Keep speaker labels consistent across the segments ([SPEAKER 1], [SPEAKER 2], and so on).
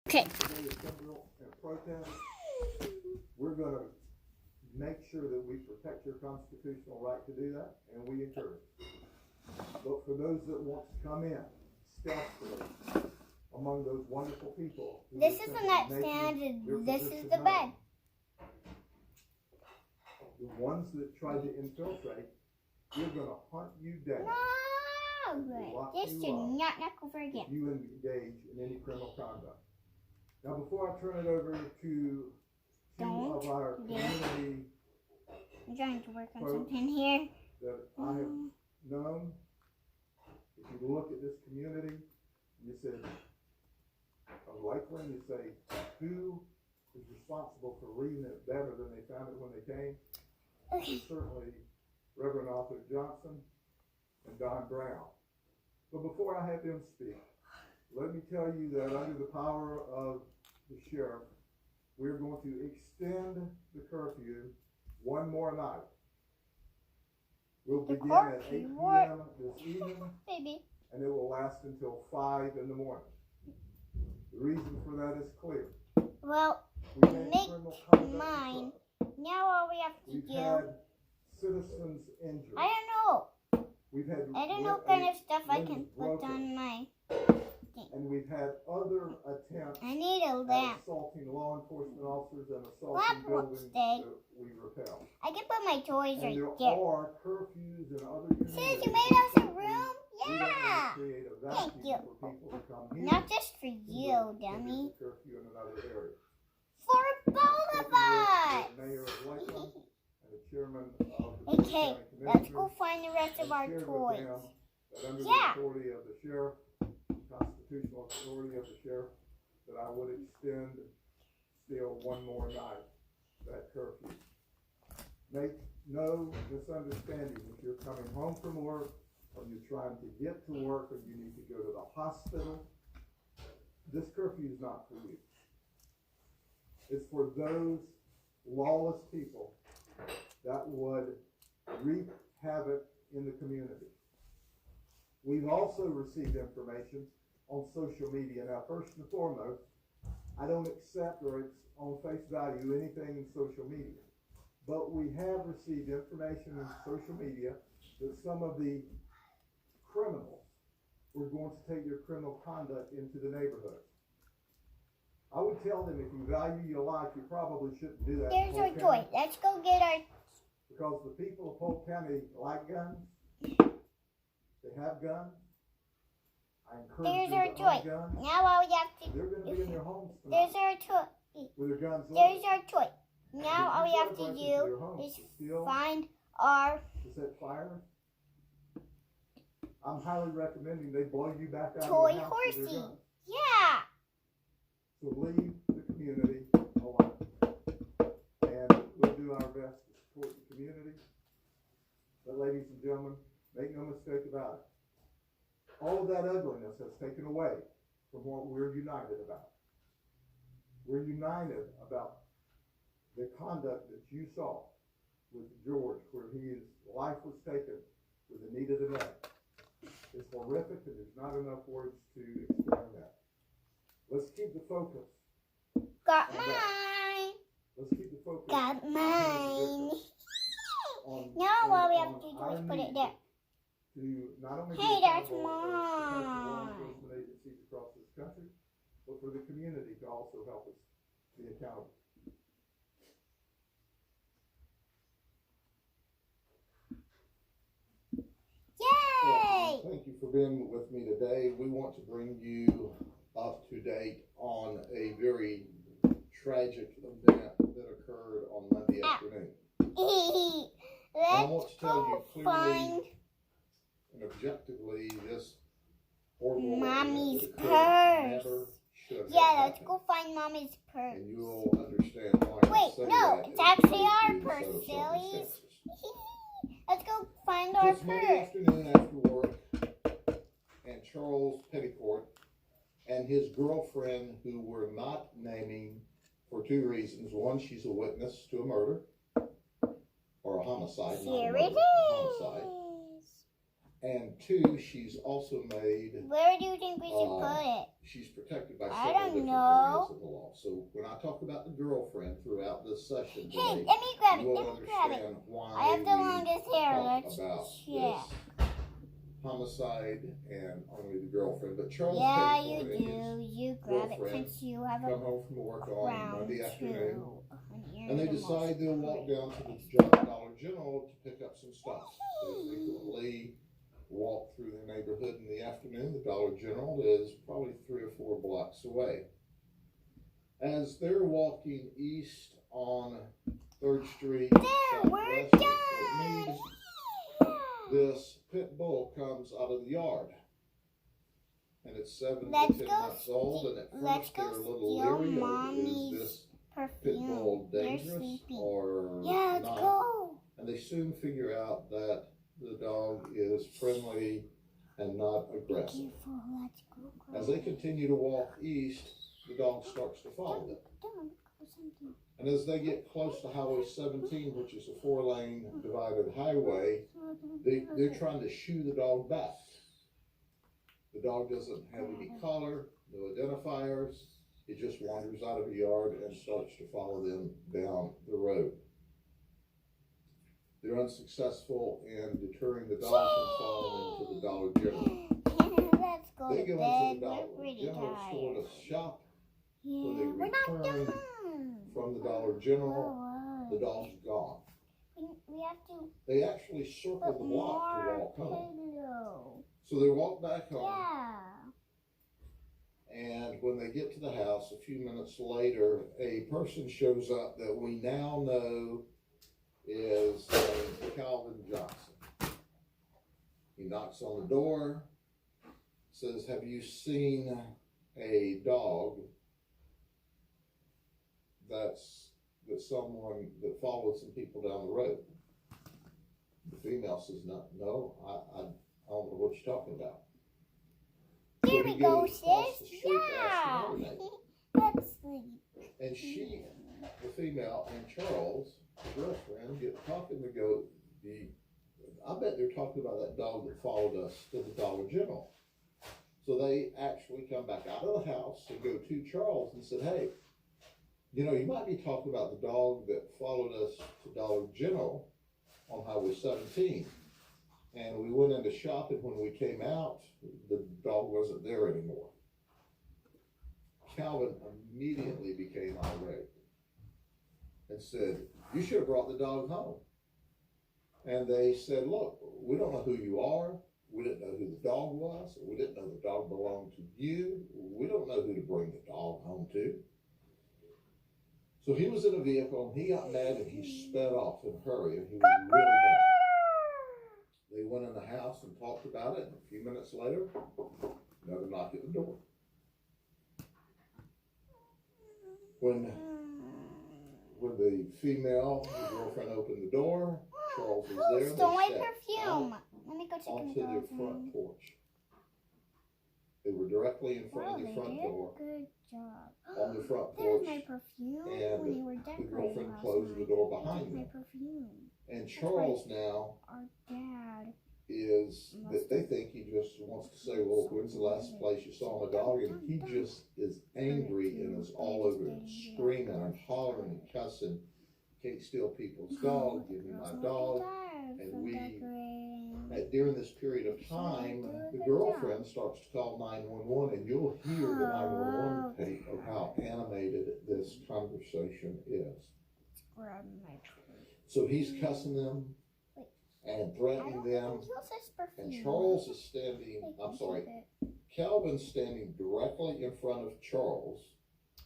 [SPEAKER 1] Okay.
[SPEAKER 2] Protest. We're going to make sure that we protect your constitutional right to do that, and we encourage it. But for those that want to come in stealthily among those wonderful people,
[SPEAKER 1] This is the nightstand, and this is the bed.
[SPEAKER 2] The ones that try to infiltrate, we're going to hunt you down.
[SPEAKER 1] No, this should not over again.
[SPEAKER 2] If you engage in any criminal conduct. Now, before I turn it over to two of our community
[SPEAKER 1] I'm trying to work on something here.
[SPEAKER 2] that I have known, if you look at this community, you said, likely you say, who is responsible for reading it better than they found it when they came?
[SPEAKER 1] Okay.
[SPEAKER 2] Certainly Reverend Arthur Johnson and Don Brown. But before I have them speak, let me tell you that under the power of the sheriff, we're going to extend the curfew one more night. We'll begin at 8 p.m. this evening,
[SPEAKER 1] Baby.
[SPEAKER 2] and it will last until 5 in the morning. The reason for that is clear.
[SPEAKER 1] Well,
[SPEAKER 2] We've had
[SPEAKER 1] make
[SPEAKER 2] criminal conduct
[SPEAKER 1] mine.
[SPEAKER 2] in the
[SPEAKER 1] Now all we have to
[SPEAKER 2] We've
[SPEAKER 1] do.
[SPEAKER 2] had citizens injured.
[SPEAKER 1] I don't know.
[SPEAKER 2] We've had
[SPEAKER 1] I don't know what kind of stuff I can put on my thing.
[SPEAKER 2] And we've had other attempts
[SPEAKER 1] I need a
[SPEAKER 2] at
[SPEAKER 1] lamp.
[SPEAKER 2] assaulting law enforcement officers and assaulting
[SPEAKER 1] Lamp won't
[SPEAKER 2] buildings
[SPEAKER 1] stay.
[SPEAKER 2] that we repel.
[SPEAKER 1] I can put my toys
[SPEAKER 2] And
[SPEAKER 1] right
[SPEAKER 2] there
[SPEAKER 1] there.
[SPEAKER 2] are curfews in other communities.
[SPEAKER 1] Sis, you made us a room?
[SPEAKER 2] We don't want
[SPEAKER 1] Yeah.
[SPEAKER 2] to create a
[SPEAKER 1] Thank
[SPEAKER 2] vacuum
[SPEAKER 1] you.
[SPEAKER 2] for people to come here.
[SPEAKER 1] Not just for
[SPEAKER 2] and
[SPEAKER 1] you,
[SPEAKER 2] there's
[SPEAKER 1] dummy.
[SPEAKER 2] a curfew in another area.
[SPEAKER 1] For both of us.
[SPEAKER 2] The mayor of Lakeland and the chairman of the
[SPEAKER 1] Okay,
[SPEAKER 2] county
[SPEAKER 1] let's go
[SPEAKER 2] commissioners,
[SPEAKER 1] find the rest of
[SPEAKER 2] and
[SPEAKER 1] our
[SPEAKER 2] shared with
[SPEAKER 1] toys.
[SPEAKER 2] them that under
[SPEAKER 1] Yeah.
[SPEAKER 2] the authority of the sheriff, constitutional authority of the sheriff, that I would extend still one more night that curfew. Make no misunderstanding. If you're coming home from work, or you're trying to get to work, or you need to go to the hospital, this curfew is not for you. It's for those lawless people that would wreak havoc in the community. We've also received information on social media. Now, first and foremost, I don't accept or on face value anything in social media. But we have received information in social media that some of the criminals were going to take their criminal conduct into the neighborhood. I would tell them, if you value your life, you probably shouldn't do that.
[SPEAKER 1] There's our toy. Let's go get our...
[SPEAKER 2] Because the people of Polk County like guns. They have guns. I encourage
[SPEAKER 1] There's
[SPEAKER 2] them
[SPEAKER 1] our
[SPEAKER 2] to
[SPEAKER 1] toy.
[SPEAKER 2] own guns.
[SPEAKER 1] Now all we have to...
[SPEAKER 2] They're going to be in their homes
[SPEAKER 1] There's
[SPEAKER 2] tonight
[SPEAKER 1] our toy.
[SPEAKER 2] with their guns
[SPEAKER 1] There's
[SPEAKER 2] loaded.
[SPEAKER 1] our toy. Now all we have to do is find our...
[SPEAKER 2] To set fires. I'm highly recommending they blow you back out
[SPEAKER 1] Toy
[SPEAKER 2] of the house with their
[SPEAKER 1] horsey.
[SPEAKER 2] guns.
[SPEAKER 1] Yeah.
[SPEAKER 2] So leave the community alone. And we'll do our best to support the community. But ladies and gentlemen, make no mistake about it. All of that ugliness has taken away from what we're united about. We're united about the conduct that you saw with George, where his life was taken with Anita DeNette. It's horrific, and there's not enough words to explain that. Let's keep the focus.
[SPEAKER 1] Got
[SPEAKER 2] on
[SPEAKER 1] mine.
[SPEAKER 2] that. Let's keep the focus.
[SPEAKER 1] Got mine.
[SPEAKER 2] On,
[SPEAKER 1] Now all we
[SPEAKER 2] on
[SPEAKER 1] have to do
[SPEAKER 2] our
[SPEAKER 1] is put it
[SPEAKER 2] need
[SPEAKER 1] there.
[SPEAKER 2] To not only
[SPEAKER 1] Hey,
[SPEAKER 2] be
[SPEAKER 1] that's
[SPEAKER 2] accountable as protect the law
[SPEAKER 1] mine.
[SPEAKER 2] enforcement agencies across this country, but for the community to also help us be accountable.
[SPEAKER 1] Yay!
[SPEAKER 2] Thank you for being with me today. We want to bring you up to date on a very tragic event that occurred on Monday afternoon. I want
[SPEAKER 1] Let's
[SPEAKER 2] to tell
[SPEAKER 1] go
[SPEAKER 2] you
[SPEAKER 1] find
[SPEAKER 2] clearly and objectively, this horrible
[SPEAKER 1] Mommy's
[SPEAKER 2] event that occurred
[SPEAKER 1] purse.
[SPEAKER 2] never should have
[SPEAKER 1] Yeah, let's
[SPEAKER 2] happened.
[SPEAKER 1] go find Mommy's purse.
[SPEAKER 2] And you'll understand why I
[SPEAKER 1] Wait,
[SPEAKER 2] say
[SPEAKER 1] no,
[SPEAKER 2] that
[SPEAKER 1] it's
[SPEAKER 2] as
[SPEAKER 1] actually
[SPEAKER 2] relates
[SPEAKER 1] our
[SPEAKER 2] to
[SPEAKER 1] purse,
[SPEAKER 2] those
[SPEAKER 1] sillies.
[SPEAKER 2] circumstances.
[SPEAKER 1] Let's go find our
[SPEAKER 2] This Monday
[SPEAKER 1] purse.
[SPEAKER 2] afternoon after work, and Charles Petticourt and his girlfriend, who we're not naming for two reasons. One, she's a witness to a murder or a homicide, not a
[SPEAKER 1] Here
[SPEAKER 2] murder,
[SPEAKER 1] it
[SPEAKER 2] a homicide.
[SPEAKER 1] is.
[SPEAKER 2] And two, she's also made,
[SPEAKER 1] Where do you think we should put it?
[SPEAKER 3] she's protected by
[SPEAKER 1] I
[SPEAKER 3] several
[SPEAKER 1] don't
[SPEAKER 3] different
[SPEAKER 1] know.
[SPEAKER 3] areas of the law. So when I talk about the girlfriend throughout this session
[SPEAKER 1] Hey,
[SPEAKER 3] today,
[SPEAKER 1] let me grab it.
[SPEAKER 3] you will
[SPEAKER 1] Let me grab it.
[SPEAKER 3] understand why
[SPEAKER 1] I have the
[SPEAKER 3] we
[SPEAKER 1] longest hair.
[SPEAKER 3] talk
[SPEAKER 1] Let's
[SPEAKER 3] about
[SPEAKER 1] check.
[SPEAKER 3] this homicide and only the girlfriend. But Charles
[SPEAKER 1] Yeah, you
[SPEAKER 3] Payne
[SPEAKER 1] do. You grab it
[SPEAKER 3] girlfriend
[SPEAKER 1] since you have
[SPEAKER 3] come
[SPEAKER 1] a
[SPEAKER 3] home from work on
[SPEAKER 1] crown
[SPEAKER 3] Monday afternoon,
[SPEAKER 1] too.
[SPEAKER 3] and they decide they'll walk down to the Dollar General to pick up some stuff. They frequently walk through the neighborhood in the afternoon. The Dollar General is probably 3 or 4 blocks away. As they're walking east on 3rd Street,
[SPEAKER 1] There, we're
[SPEAKER 3] southwest of Fort
[SPEAKER 1] done.
[SPEAKER 3] Meade, this pit bull comes out of the yard. And it's 7
[SPEAKER 1] Let's
[SPEAKER 3] to 10
[SPEAKER 1] go
[SPEAKER 3] months old, and at
[SPEAKER 1] let's
[SPEAKER 3] first they're a
[SPEAKER 1] go
[SPEAKER 3] little
[SPEAKER 1] steal
[SPEAKER 3] leery. Is
[SPEAKER 1] Mommy's
[SPEAKER 3] this pit
[SPEAKER 1] perfume.
[SPEAKER 3] bull
[SPEAKER 1] They're
[SPEAKER 3] dangerous
[SPEAKER 1] sleeping.
[SPEAKER 3] or
[SPEAKER 1] Yeah, let's
[SPEAKER 3] not?
[SPEAKER 1] go.
[SPEAKER 3] And they soon figure out that the dog is friendly and not aggressive.
[SPEAKER 1] Careful, let's go.
[SPEAKER 3] As they continue to walk east, the dog starts to follow them.
[SPEAKER 1] Something.
[SPEAKER 3] And as they get close to Highway 17, which is a 4-lane divided highway, they're trying to shoo the dog back. The dog doesn't have any collar, no identifiers. It just wanders out of the yard and starts to follow them down the road. They're unsuccessful in deterring the dog from falling into the Dollar General.
[SPEAKER 1] Let's go
[SPEAKER 3] They
[SPEAKER 1] to
[SPEAKER 3] go
[SPEAKER 1] bed.
[SPEAKER 3] into the Dollar
[SPEAKER 1] We're pretty
[SPEAKER 3] General store
[SPEAKER 1] tired.
[SPEAKER 3] to shop.
[SPEAKER 1] Yeah,
[SPEAKER 3] When they
[SPEAKER 1] we're not
[SPEAKER 3] return
[SPEAKER 1] done.
[SPEAKER 3] from the Dollar General,
[SPEAKER 1] Oh,
[SPEAKER 3] the dog's gone.
[SPEAKER 1] we have to
[SPEAKER 3] They actually circle
[SPEAKER 1] put
[SPEAKER 3] the block to
[SPEAKER 1] more
[SPEAKER 3] walk home.
[SPEAKER 1] pillow.
[SPEAKER 3] So they walk back home,
[SPEAKER 1] Yeah.
[SPEAKER 3] and when they get to the house, a few minutes later, a person shows up that we now know is named Calvin Johnson. He knocks on the door, says, "Have you seen a dog that someone that followed some people down the road?" The female says, no, I don't know what you're talking about.
[SPEAKER 1] Here
[SPEAKER 3] So
[SPEAKER 1] we
[SPEAKER 3] he
[SPEAKER 1] go,
[SPEAKER 3] goes across the
[SPEAKER 1] sis.
[SPEAKER 3] street to ask
[SPEAKER 1] Yeah.
[SPEAKER 3] her name.
[SPEAKER 1] Let's sleep.
[SPEAKER 3] And she, the female, and Charles, the girlfriend, get talking to go, I bet they're talking about that dog that followed us to the Dollar General. So they actually come back out of the house and go to Charles and said, "Hey, you know, you might be talking about the dog that followed us to Dollar General on Highway 17. And we went into shopping. When we came out, the dog wasn't there anymore." Calvin immediately became irate and said, "You should have brought the dog home." And they said, "Look, we don't know who you are. We didn't know who the dog was. We didn't know the dog belonged to you. We don't know who to bring the dog home to." So he was in a vehicle, and he got mad, and he sped off in a hurry, and he was really mad. They went in the house and talked about it, and a few minutes later, another knock at the door. When the female, the girlfriend, opened the door, Charles was there.
[SPEAKER 1] Who stole my
[SPEAKER 3] They stepped
[SPEAKER 1] perfume?
[SPEAKER 3] out
[SPEAKER 1] Let me go check in
[SPEAKER 3] onto
[SPEAKER 1] the
[SPEAKER 3] their
[SPEAKER 1] bathroom.
[SPEAKER 3] front porch. They were directly in front
[SPEAKER 1] Wow,
[SPEAKER 3] of
[SPEAKER 1] they
[SPEAKER 3] the front
[SPEAKER 1] did
[SPEAKER 3] door.
[SPEAKER 1] a good job.
[SPEAKER 3] On the front
[SPEAKER 1] There's
[SPEAKER 3] porch,
[SPEAKER 1] my perfume
[SPEAKER 3] and
[SPEAKER 1] when you were
[SPEAKER 3] the
[SPEAKER 1] decorating
[SPEAKER 3] girlfriend
[SPEAKER 1] last
[SPEAKER 3] closed the
[SPEAKER 1] night.
[SPEAKER 3] door
[SPEAKER 1] I
[SPEAKER 3] behind
[SPEAKER 1] took my
[SPEAKER 3] them.
[SPEAKER 1] perfume.
[SPEAKER 3] And Charles now
[SPEAKER 1] Our dad.
[SPEAKER 3] is that they think he just wants to say, "Well, when's the last place you saw my dog?" And he just is angry and is all over it, screaming and hollering and cussing. "Can't steal people's dog, give me my dog." And during this period of time, the girlfriend starts to call 911, and you'll hear the 911 tape of how animated this conversation is. So he's cussing them and threatening them, and Charles is standing, Calvin's standing directly in front of Charles.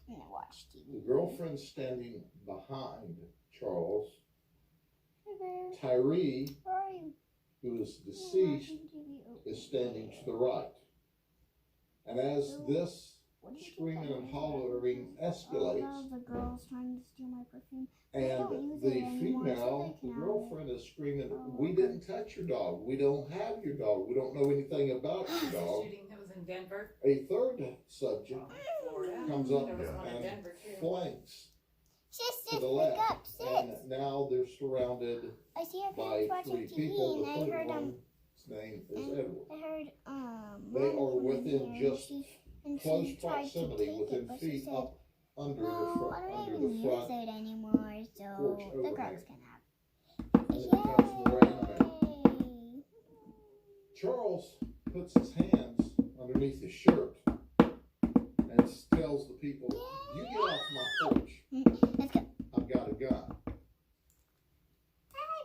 [SPEAKER 1] I'm gonna watch TV.
[SPEAKER 3] The girlfriend's standing behind Charles. Tyree,
[SPEAKER 1] Where are you?
[SPEAKER 3] who is deceased, is standing to the right. And as this screaming and hollering escalates,
[SPEAKER 1] The girl's trying to steal my perfume.
[SPEAKER 3] and the female, the girlfriend, is screaming, "We didn't touch your dog. We don't have your dog. We don't know anything about your dog."
[SPEAKER 4] Shooting that was in Denver,
[SPEAKER 3] A third subject
[SPEAKER 4] Florida.
[SPEAKER 3] comes up
[SPEAKER 4] There was one in
[SPEAKER 3] and
[SPEAKER 4] Denver too.
[SPEAKER 3] flanks to
[SPEAKER 1] Sisters,
[SPEAKER 3] the
[SPEAKER 1] wake
[SPEAKER 3] left,
[SPEAKER 1] up, sis.
[SPEAKER 3] and now they're surrounded
[SPEAKER 1] I see her
[SPEAKER 3] by
[SPEAKER 1] parents watching
[SPEAKER 3] 3
[SPEAKER 1] TV,
[SPEAKER 3] people. The
[SPEAKER 1] and I
[SPEAKER 3] third
[SPEAKER 1] heard
[SPEAKER 3] one's name is Edward.
[SPEAKER 1] I heard
[SPEAKER 3] They are
[SPEAKER 1] Mom
[SPEAKER 3] within
[SPEAKER 1] here,
[SPEAKER 3] just
[SPEAKER 1] she's And
[SPEAKER 3] close
[SPEAKER 1] she tried to
[SPEAKER 3] proximity
[SPEAKER 1] take
[SPEAKER 3] within
[SPEAKER 1] it, but she
[SPEAKER 3] feet
[SPEAKER 1] said,
[SPEAKER 3] up under
[SPEAKER 1] no, I don't even use
[SPEAKER 3] front,
[SPEAKER 1] it anymore, so
[SPEAKER 3] porch
[SPEAKER 1] the
[SPEAKER 3] overhang.
[SPEAKER 1] girls can have
[SPEAKER 3] and it becomes Miranda Man.
[SPEAKER 1] Yay!
[SPEAKER 3] Charles puts his hands underneath his shirt and tells the people, "You get off my porch.
[SPEAKER 1] Let's go.
[SPEAKER 3] I've got a gun."
[SPEAKER 1] Hi,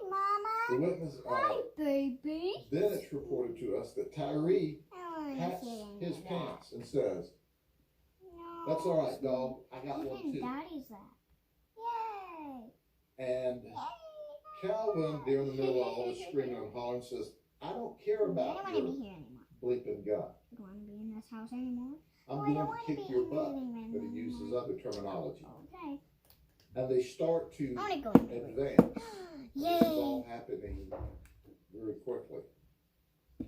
[SPEAKER 3] The
[SPEAKER 1] Mama.
[SPEAKER 3] witness,
[SPEAKER 1] Hi, baby.
[SPEAKER 3] then it's reported to us that Tyree
[SPEAKER 1] I don't
[SPEAKER 3] pats
[SPEAKER 1] wanna sit in
[SPEAKER 3] his
[SPEAKER 1] that.
[SPEAKER 3] pants and says,
[SPEAKER 1] No.
[SPEAKER 3] "That's all right, dog. I got one
[SPEAKER 1] Even
[SPEAKER 3] too."
[SPEAKER 1] Daddy's that. Yay!
[SPEAKER 3] And
[SPEAKER 1] Yay!
[SPEAKER 3] Calvin, there in the middle of all this screaming and hollering, says, "I don't care
[SPEAKER 1] I don't
[SPEAKER 3] about
[SPEAKER 1] want to
[SPEAKER 3] your
[SPEAKER 1] be here anymore.
[SPEAKER 3] bleeping gun.
[SPEAKER 1] I don't want to be in this house anymore.
[SPEAKER 3] I'm
[SPEAKER 1] I
[SPEAKER 3] going
[SPEAKER 1] don't
[SPEAKER 3] to
[SPEAKER 1] wanna
[SPEAKER 3] kick
[SPEAKER 1] be
[SPEAKER 3] your
[SPEAKER 1] in the
[SPEAKER 3] butt."
[SPEAKER 1] living room
[SPEAKER 3] But he uses
[SPEAKER 1] anymore.
[SPEAKER 3] other terminology.
[SPEAKER 1] Okay.
[SPEAKER 3] And they start to
[SPEAKER 1] I want to go in the room.
[SPEAKER 3] advance. This is all
[SPEAKER 1] Yay!
[SPEAKER 3] happening very quickly.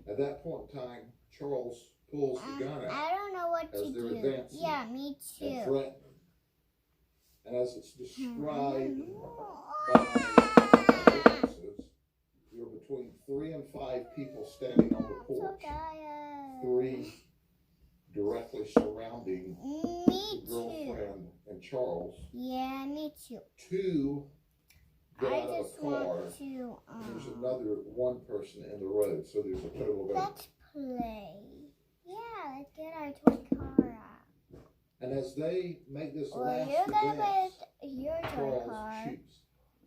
[SPEAKER 3] At that point in time, Charles pulls the gun out
[SPEAKER 1] I don't know what
[SPEAKER 3] as
[SPEAKER 1] to
[SPEAKER 3] they're
[SPEAKER 1] do.
[SPEAKER 3] advancing
[SPEAKER 1] Yeah, me
[SPEAKER 3] and
[SPEAKER 1] too.
[SPEAKER 3] threatening. And as it's described by
[SPEAKER 1] I'm
[SPEAKER 3] witnesses, there were between 3 and 5 people standing on the
[SPEAKER 1] so
[SPEAKER 3] porch,
[SPEAKER 1] tired.
[SPEAKER 3] 3 directly surrounding
[SPEAKER 1] Me
[SPEAKER 3] the
[SPEAKER 1] too.
[SPEAKER 3] girlfriend and Charles.
[SPEAKER 1] Yeah, me too.
[SPEAKER 3] 2 get
[SPEAKER 1] I
[SPEAKER 3] out of a
[SPEAKER 1] just
[SPEAKER 3] car.
[SPEAKER 1] want to.
[SPEAKER 3] There's another 1 person in the road, so there's a total of 8.
[SPEAKER 1] Let's play. Yeah, let's get our toy car out.
[SPEAKER 3] And as they make this
[SPEAKER 1] Well,
[SPEAKER 3] last
[SPEAKER 1] you're gonna
[SPEAKER 3] advance,
[SPEAKER 1] play with your toy
[SPEAKER 3] Charles
[SPEAKER 1] car.
[SPEAKER 3] shoots.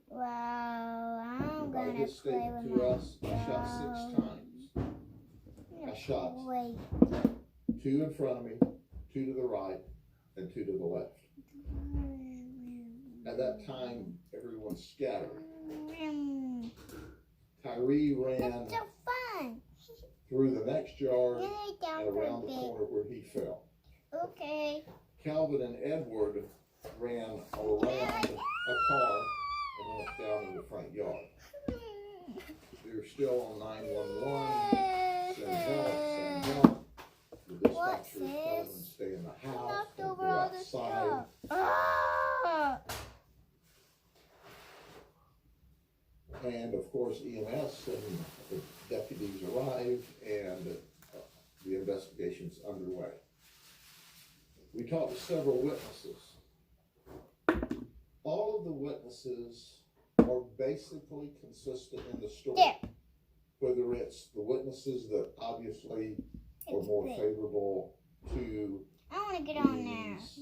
[SPEAKER 1] Well, I'm
[SPEAKER 3] And by
[SPEAKER 1] gonna
[SPEAKER 3] his
[SPEAKER 1] play
[SPEAKER 3] statement
[SPEAKER 1] with
[SPEAKER 3] to
[SPEAKER 1] my
[SPEAKER 3] us, I shot 6 times. I shot
[SPEAKER 1] Wait.
[SPEAKER 3] 2 in front of me, 2 to the right, and 2 to the left. At that time, everyone scattered. Tyree ran
[SPEAKER 1] It's so fun.
[SPEAKER 3] through the next yard
[SPEAKER 1] Lay down
[SPEAKER 3] and
[SPEAKER 1] for a
[SPEAKER 3] around the
[SPEAKER 1] bit.
[SPEAKER 3] corner where he fell.
[SPEAKER 1] Okay.
[SPEAKER 3] Calvin and Edward ran around a car and went down in the front yard. They're still on 911. Send help, send help. The
[SPEAKER 1] What's
[SPEAKER 3] dispatcher is telling them to
[SPEAKER 1] this?
[SPEAKER 3] stay in the house,
[SPEAKER 1] Knocked
[SPEAKER 3] don't
[SPEAKER 1] over
[SPEAKER 3] go
[SPEAKER 1] all the
[SPEAKER 3] outside.
[SPEAKER 1] stuff. Ah!
[SPEAKER 3] And of course, EMS and the deputies arrive, and the investigation's underway. We talked to several witnesses. All of the witnesses are basically consistent in the story.
[SPEAKER 1] There.
[SPEAKER 3] Whether it's the witnesses that obviously are more favorable to
[SPEAKER 1] I want to get on there.
[SPEAKER 3] these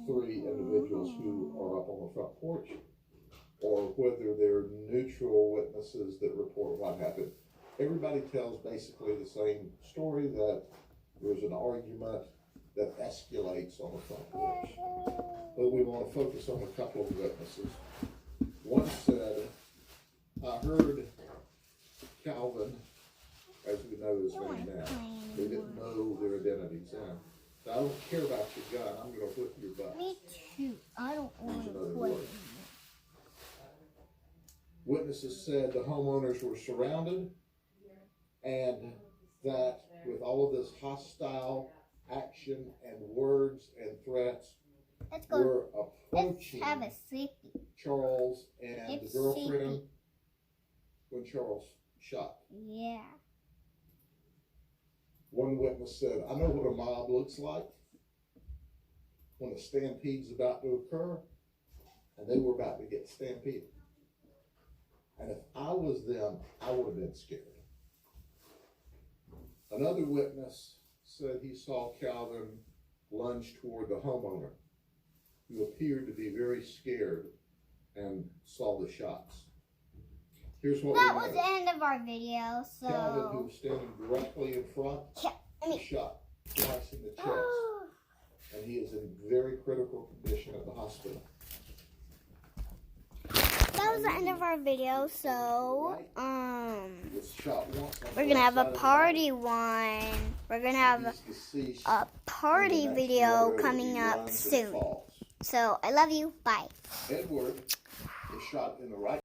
[SPEAKER 3] 3 individuals who are up on the front porch, or whether they're neutral witnesses that report what happened. Everybody tells basically the same story, that there's an argument that escalates on the front porch. But we want to focus on a couple of witnesses. One said, "I heard Calvin," as we know his name now, they didn't know their identities then. "I don't care about your gun, I'm going to whip your butt."
[SPEAKER 1] Me too. I don't want to
[SPEAKER 3] another
[SPEAKER 1] play.
[SPEAKER 3] word. Witnesses said the homeowners were surrounded, and that with all of this hostile action and words and threats,
[SPEAKER 1] Let's go.
[SPEAKER 3] were
[SPEAKER 1] Let's
[SPEAKER 3] approaching
[SPEAKER 1] have a sleepy.
[SPEAKER 3] Charles and
[SPEAKER 1] It's
[SPEAKER 3] the girlfriend
[SPEAKER 1] sleepy.
[SPEAKER 3] when Charles shot.
[SPEAKER 1] Yeah.
[SPEAKER 3] One witness said, "I know what a mob looks like when a stampede's about to occur," and they were about to get stampeded. "And if I was them, I would have been scared." Another witness said he saw Calvin lunge toward the homeowner, who appeared to be very scared and saw the shots. Here's what
[SPEAKER 1] That
[SPEAKER 3] we
[SPEAKER 1] was
[SPEAKER 3] know.
[SPEAKER 1] the end of our video, so.
[SPEAKER 3] Calvin, who was standing directly in front, was shot twice in the chest, and he is in very critical condition at the hospital.
[SPEAKER 1] That was the end of our video, so,
[SPEAKER 3] He was shot once on
[SPEAKER 1] we're
[SPEAKER 3] the
[SPEAKER 1] gonna have
[SPEAKER 3] left
[SPEAKER 1] a
[SPEAKER 3] side of the
[SPEAKER 1] party one. We're gonna have
[SPEAKER 3] body. He's deceased.
[SPEAKER 1] a party
[SPEAKER 3] In the next
[SPEAKER 1] video
[SPEAKER 3] photo,
[SPEAKER 1] coming
[SPEAKER 3] he
[SPEAKER 1] up
[SPEAKER 3] runs and
[SPEAKER 1] soon.
[SPEAKER 3] falls.
[SPEAKER 1] So, I love you. Bye.
[SPEAKER 3] Edward is shot in the right